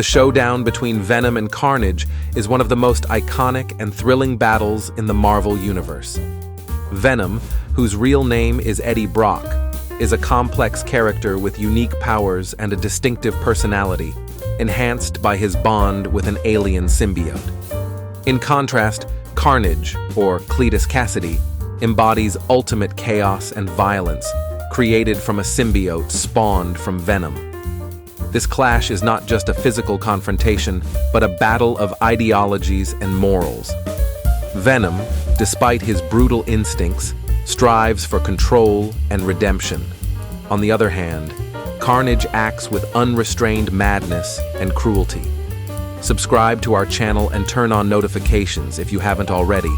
The showdown between Venom and Carnage is one of the most iconic and thrilling battles in the Marvel Universe. Venom, whose real name is Eddie Brock, is a complex character with unique powers and a distinctive personality, enhanced by his bond with an alien symbiote. In contrast, Carnage, or Cletus Kasady, embodies ultimate chaos and violence, created from a symbiote spawned from Venom. This clash is not just a physical confrontation, but a battle of ideologies and morals. Venom, despite his brutal instincts, strives for control and redemption. On the other hand, Carnage acts with unrestrained madness and cruelty. Subscribe to our channel and turn on notifications if you haven't already.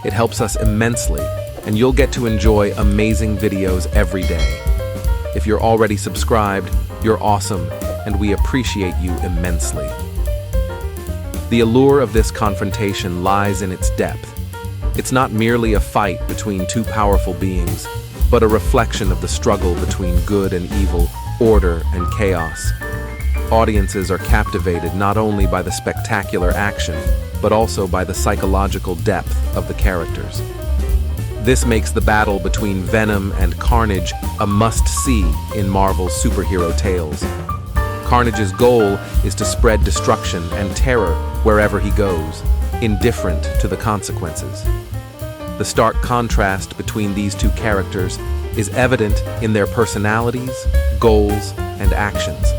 It helps us immensely, and you'll get to enjoy amazing videos every day. If you're already subscribed, you're awesome, and we appreciate you immensely. The allure of this confrontation lies in its depth. It's not merely a fight between two powerful beings, but a reflection of the struggle between good and evil, order and chaos. Audiences are captivated not only by the spectacular action, but also by the psychological depth of the characters. This makes the battle between Venom and Carnage a must-see in Marvel's superhero tales. Carnage's goal is to spread destruction and terror wherever he goes, indifferent to the consequences. The stark contrast between these two characters is evident in their personalities, goals, and actions.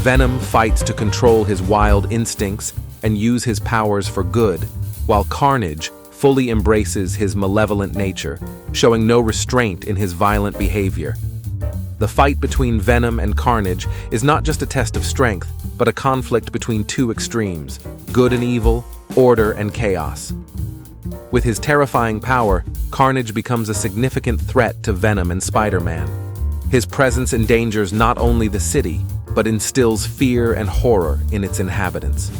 Venom fights to control his wild instincts and use his powers for good, while Carnage fully embraces his malevolent nature, showing no restraint in his violent behavior. The fight between Venom and Carnage is not just a test of strength, but a conflict between two extremes: good and evil, order and chaos. With his terrifying power, Carnage becomes a significant threat to Venom and Spider-Man. His presence endangers not only the city, but instills fear and horror in its inhabitants.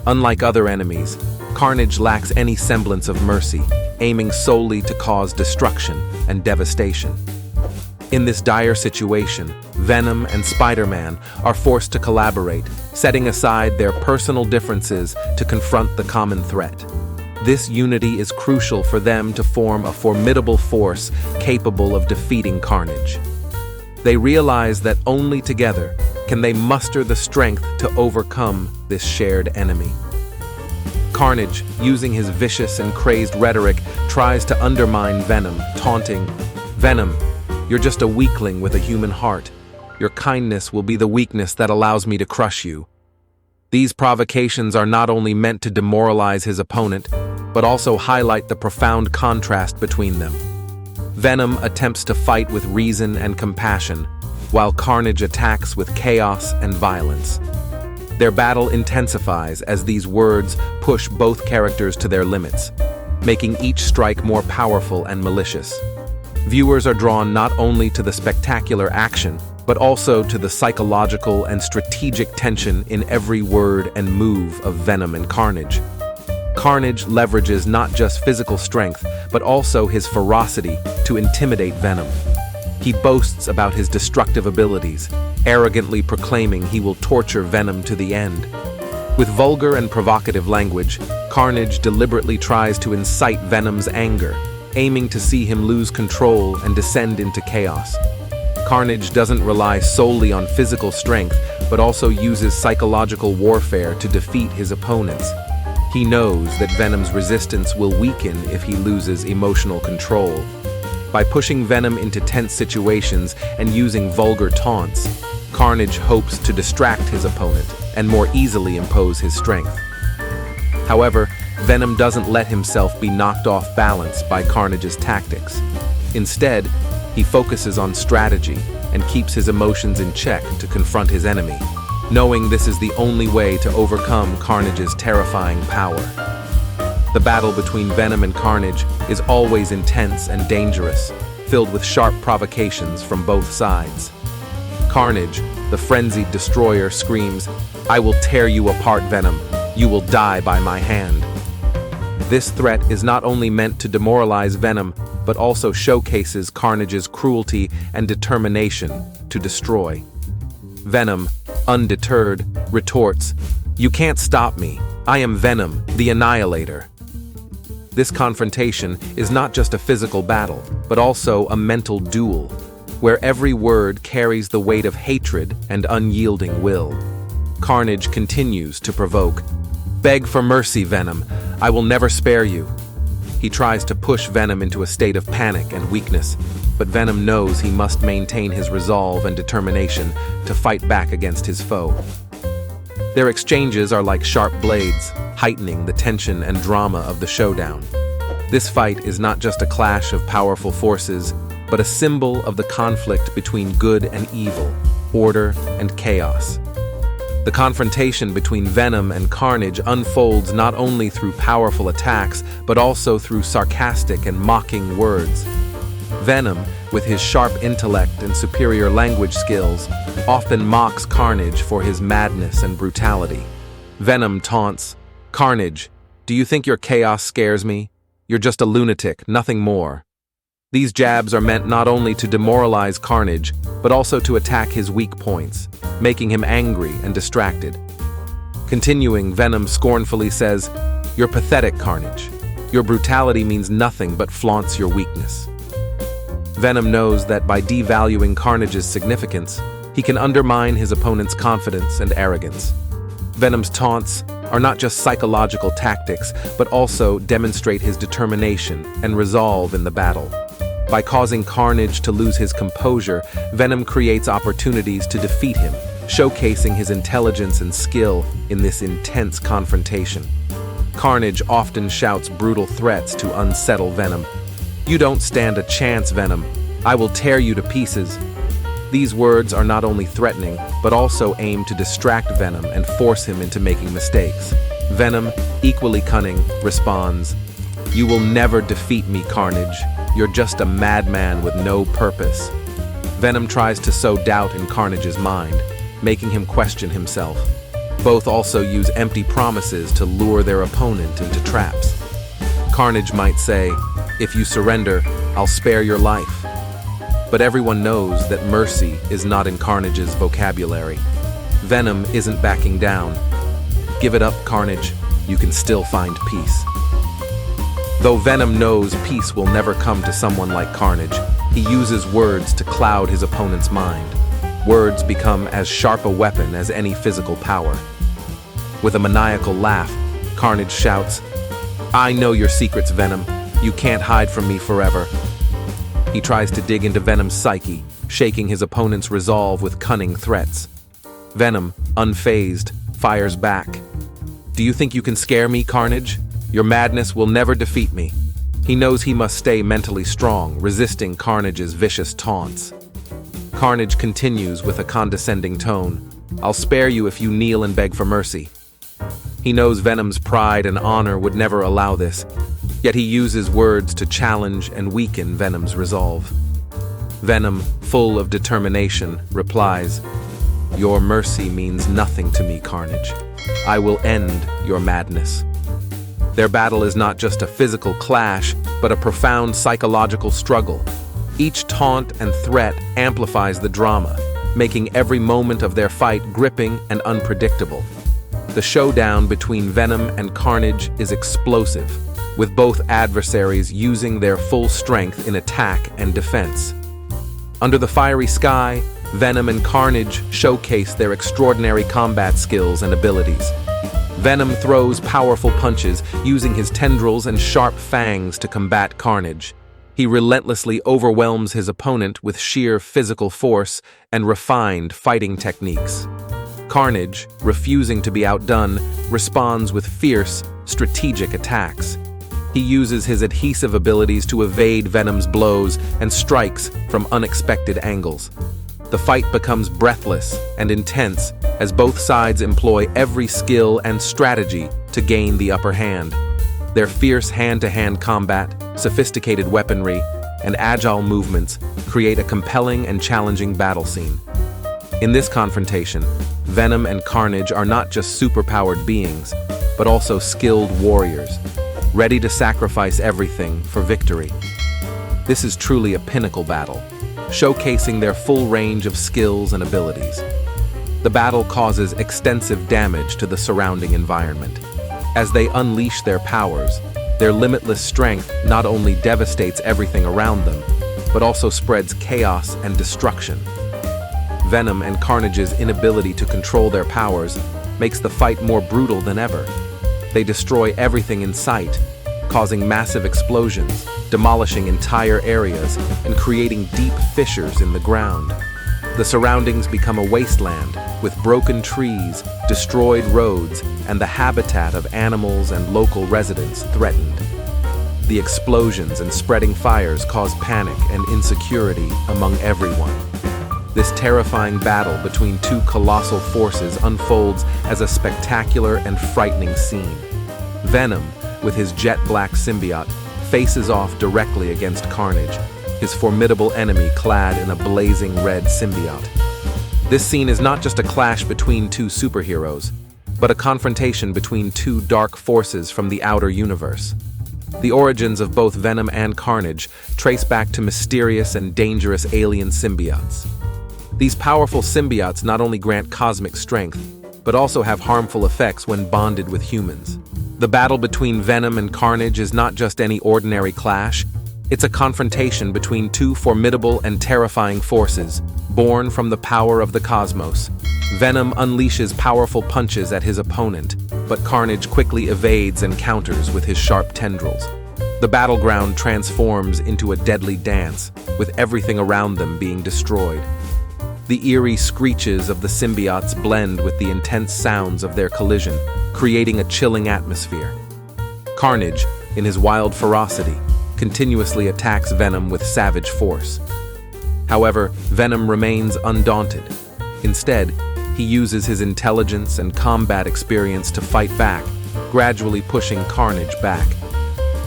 Unlike other enemies, Carnage lacks any semblance of mercy, aiming solely to cause destruction and devastation. In this dire situation, Venom and Spider-Man are forced to collaborate, setting aside their personal differences to confront the common threat. This unity is crucial for them to form a formidable force capable of defeating Carnage. They realize that only together can they muster the strength to overcome this shared enemy. Carnage, using his vicious and crazed rhetoric, tries to undermine Venom, taunting, "Venom, you're just a weakling with a human heart. Your kindness will be the weakness that allows me to crush you." These provocations are not only meant to demoralize his opponent, but also highlight the profound contrast between them. Venom attempts to fight with reason and compassion, while Carnage attacks with chaos and violence. Their battle intensifies as these words push both characters to their limits, making each strike more powerful and malicious. Viewers are drawn not only to the spectacular action, but also to the psychological and strategic tension in every word and move of Venom and Carnage. Carnage leverages not just physical strength, but also his ferocity to intimidate Venom. He boasts about his destructive abilities, arrogantly proclaiming he will torture Venom to the end. With vulgar and provocative language, Carnage deliberately tries to incite Venom's anger, aiming to see him lose control and descend into chaos. Carnage doesn't rely solely on physical strength, but also uses psychological warfare to defeat his opponents. He knows that Venom's resistance will weaken if he loses emotional control. By pushing Venom into tense situations and using vulgar taunts, Carnage hopes to distract his opponent and more easily impose his strength. However, Venom doesn't let himself be knocked off balance by Carnage's tactics. Instead, he focuses on strategy and keeps his emotions in check to confront his enemy, knowing this is the only way to overcome Carnage's terrifying power. The battle between Venom and Carnage is always intense and dangerous, filled with sharp provocations from both sides. Carnage, the frenzied destroyer, screams, "I will tear you apart, Venom. You will die by my hand." This threat is not only meant to demoralize Venom, but also showcases Carnage's cruelty and determination to destroy. Venom, undeterred, retorts, "You can't stop me. I am Venom, the Annihilator." This confrontation is not just a physical battle, but also a mental duel, where every word carries the weight of hatred and unyielding will. Carnage continues to provoke. "Beg for mercy, Venom. I will never spare you." He tries to push Venom into a state of panic and weakness, but Venom knows he must maintain his resolve and determination to fight back against his foe. Their exchanges are like sharp blades, heightening the tension and drama of the showdown. This fight is not just a clash of powerful forces, but a symbol of the conflict between good and evil, order and chaos. The confrontation between Venom and Carnage unfolds not only through powerful attacks, but also through sarcastic and mocking words. Venom, with his sharp intellect and superior language skills, often mocks Carnage for his madness and brutality. Venom taunts, "Carnage, do you think your chaos scares me? You're just a lunatic, nothing more." These jabs are meant not only to demoralize Carnage, but also to attack his weak points, making him angry and distracted. Continuing, Venom scornfully says, "You're pathetic, Carnage. Your brutality means nothing but flaunts your weakness." Venom knows that by devaluing Carnage's significance, he can undermine his opponent's confidence and arrogance. Venom's taunts are not just psychological tactics, but also demonstrate his determination and resolve in the battle. By causing Carnage to lose his composure, Venom creates opportunities to defeat him, showcasing his intelligence and skill in this intense confrontation. Carnage often shouts brutal threats to unsettle Venom. "You don't stand a chance, Venom. I will tear you to pieces." These words are not only threatening, but also aim to distract Venom and force him into making mistakes. Venom, equally cunning, responds, "You will never defeat me, Carnage. You're just a madman with no purpose." Venom tries to sow doubt in Carnage's mind, making him question himself. Both also use empty promises to lure their opponent into traps. Carnage might say, "If you surrender, I'll spare your life." But everyone knows that mercy is not in Carnage's vocabulary. Venom isn't backing down. "Give it up, Carnage. You can still find peace." Though Venom knows peace will never come to someone like Carnage, he uses words to cloud his opponent's mind. Words become as sharp a weapon as any physical power. With a maniacal laugh, Carnage shouts, "I know your secrets, Venom. You can't hide from me forever." He tries to dig into Venom's psyche, shaking his opponent's resolve with cunning threats. Venom, unfazed, fires back. "Do you think you can scare me, Carnage? Your madness will never defeat me." He knows he must stay mentally strong, resisting Carnage's vicious taunts. Carnage continues with a condescending tone, "I'll spare you if you kneel and beg for mercy." He knows Venom's pride and honor would never allow this, yet he uses words to challenge and weaken Venom's resolve. Venom, full of determination, replies, "Your mercy means nothing to me, Carnage. I will end your madness." Their battle is not just a physical clash, but a profound psychological struggle. Each taunt and threat amplifies the drama, making every moment of their fight gripping and unpredictable. The showdown between Venom and Carnage is explosive, with both adversaries using their full strength in attack and defense. Under the fiery sky, Venom and Carnage showcase their extraordinary combat skills and abilities. Venom throws powerful punches, using his tendrils and sharp fangs to combat Carnage. He relentlessly overwhelms his opponent with sheer physical force and refined fighting techniques. Carnage, refusing to be outdone, responds with fierce, strategic attacks. He uses his adhesive abilities to evade Venom's blows and strikes from unexpected angles. The fight becomes breathless and intense as both sides employ every skill and strategy to gain the upper hand. Their fierce hand-to-hand combat, sophisticated weaponry, and agile movements create a compelling and challenging battle scene. In this confrontation, Venom and Carnage are not just superpowered beings, but also skilled warriors, ready to sacrifice everything for victory. This is truly a pinnacle battle, showcasing their full range of skills and abilities. The battle causes extensive damage to the surrounding environment. As they unleash their powers, their limitless strength not only devastates everything around them, but also spreads chaos and destruction. Venom and Carnage's inability to control their powers makes the fight more brutal than ever. They destroy everything in sight, causing massive explosions, demolishing entire areas, and creating deep fissures in the ground. The surroundings become a wasteland, with broken trees, destroyed roads, and the habitat of animals and local residents threatened. The explosions and spreading fires cause panic and insecurity among everyone. This terrifying battle between two colossal forces unfolds as a spectacular and frightening scene. Venom, with his jet-black symbiote, faces off directly against Carnage, his formidable enemy clad in a blazing red symbiote. This scene is not just a clash between two superheroes, but a confrontation between two dark forces from the outer universe. The origins of both Venom and Carnage trace back to mysterious and dangerous alien symbiotes. These powerful symbiotes not only grant cosmic strength, but also have harmful effects when bonded with humans. The battle between Venom and Carnage is not just any ordinary clash, it's a confrontation between two formidable and terrifying forces, born from the power of the cosmos. Venom unleashes powerful punches at his opponent, but Carnage quickly evades and counters with his sharp tendrils. The battleground transforms into a deadly dance, with everything around them being destroyed. The eerie screeches of the symbiotes blend with the intense sounds of their collision, creating a chilling atmosphere. Carnage, in his wild ferocity, continuously attacks Venom with savage force. However, Venom remains undaunted. Instead, he uses his intelligence and combat experience to fight back, gradually pushing Carnage back.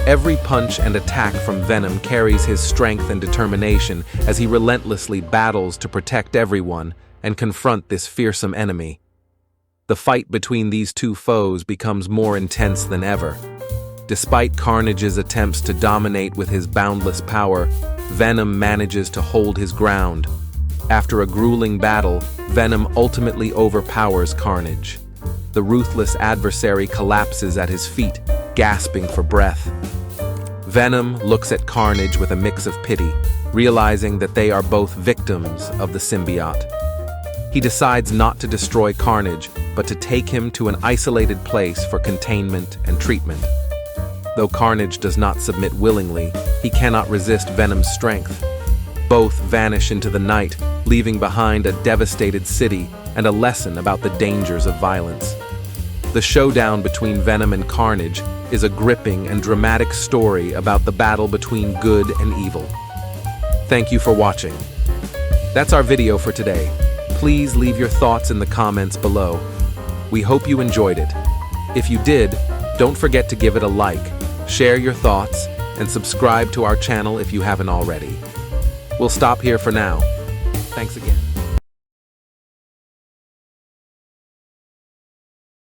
Every punch and attack from Venom carries his strength and determination as he relentlessly battles to protect everyone and confront this fearsome enemy. The fight between these two foes becomes more intense than ever. Despite Carnage's attempts to dominate with his boundless power, Venom manages to hold his ground. After a grueling battle, Venom ultimately overpowers Carnage. The ruthless adversary collapses at his feet, gasping for breath. Venom looks at Carnage with a mix of pity, realizing that they are both victims of the symbiote. He decides not to destroy Carnage, but to take him to an isolated place for containment and treatment. Though Carnage does not submit willingly, he cannot resist Venom's strength. Both vanish into the night, leaving behind a devastated city and a lesson about the dangers of violence. The showdown between Venom and Carnage is a gripping and dramatic story about the battle between good and evil. Thank you for watching. That's our video for today. Please leave your thoughts in the comments below. We hope you enjoyed it. If you did, don't forget to give it a like, share your thoughts, and subscribe to our channel if you haven't already. We'll stop here for now. Thanks again.